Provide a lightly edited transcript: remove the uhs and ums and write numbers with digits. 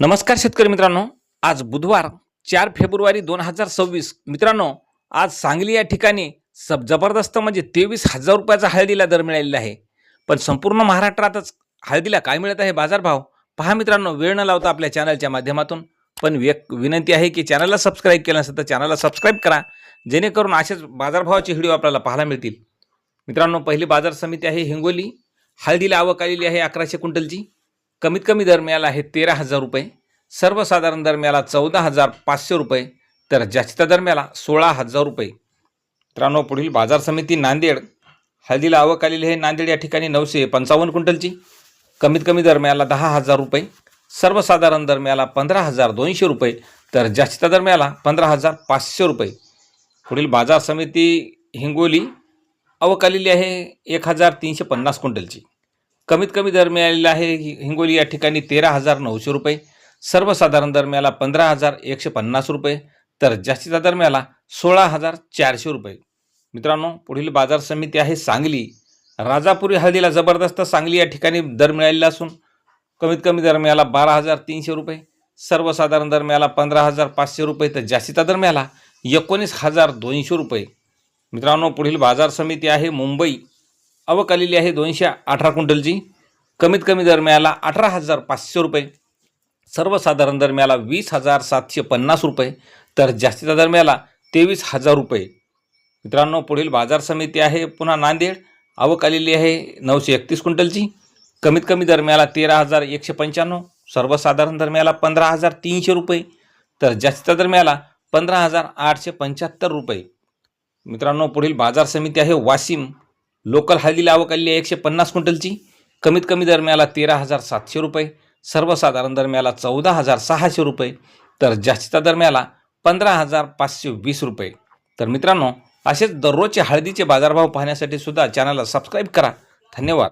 नमस्कार शेतकरी मित्रांनो, आज बुधवार 4 फेब्रुवारी 2026. मित्रांनो, आज सांगली या ठिकाणी जबरदस्त म्हणजे 23,000 रुपयाचा हळदीला दर मिळालेला आहे. पण संपूर्ण महाराष्ट्रातच हळदीला काय मिळत आहे बाजारभाव पहा मित्रांनो. वेळ न लावता आपल्या चॅनलच्या माध्यमातून पण विनंती आहे की चॅनलला सबस्क्राईब केलं नसेल तर चॅनलला सबस्क्राईब करा, जेणेकरून असेच बाजारभावाचे व्हिडिओ आपल्याला पाहायला मिळतील. मित्रांनो, पहिली बाजार समिती आहे हिंगोली. हळदीला आवक आलेली आहे 1100 क्विंटलची. कमीत कमी दर मिळाला आहे 13,000 रुपये. सर्वसाधारण दर मिळाला 14,500 रुपये. तर जास्तीचा दर मिळाला 16,000 रुपये. मित्रांनो, पुढील बाजार समिती नांदेड. हळदीला आवक आलेली आहे नांदेड या ठिकाणी 955 क्विंटलची. कमीत कमी दर मिळाला 10,000 रुपये. सर्वसाधारण दर मिळाला 15,200 रुपये. तर जास्तीचा दर मिळाला 15,500 रुपये. पुढील बाजार समिती हिंगोली. आवक आलेली आहे 1,350 क्विंटलची. कमीत कमी दर मिळालेला आहे हिंगोली या ठिकाणी 13,900 रुपये. सर्वसाधारण दर मिळाला 15,150 रुपये. तर जास्तीचा दर मिळाला 16,400 रुपये. मित्रांनो, पुढील बाजार समिती आहे सांगली. राजापुरी हळदीला जबरदस्त सांगली या ठिकाणी दर मिळालेला असून कमीत कमी दर मिळाला 12,300 रुपये. सर्वसाधारण दर मिळाला 15,500 रुपये. तर जास्तीचा दर मिळाला 19,200 रुपये. मित्रांनो, पुढील बाजार समिती आहे मुंबई. आवक आलेली आहे 218 क्विंटलची. कमीत कमी दर मिळाला 18,500 रुपये. सर्वसाधारण दर मिळाला 20,750 रुपये. तर जास्तीचा दर मिळाला 23,000 रुपये. मित्रांनो, पुढील बाजार समिती आहे पुन्हा नांदेड. आवक आलेली आहे 931 क्विंटलची. कमीत कमी दर मिळाला 13,195. सर्वसाधारण दर मिळाला 15,300 रुपये. तर जास्तीचा दर मिळाला 15,875 रुपये. मित्रांनो, पुढील बाजार समिती आहे वाशिम. लोकल हळदीला आवक आलेली आहे 150 क्विंटलची. कमीत कमी दर मिळाला 13,700 रुपये. सर्वसाधारण दर मिळाला 14,600 रुपये. तर जास्तीचा दर मिळाला 15,520 रुपये. तर मित्रांनो, असेच दररोजचे हळदीचे बाजारभाव पाहण्यासाठी सुद्धा चॅनलला सबस्क्राईब करा. धन्यवाद.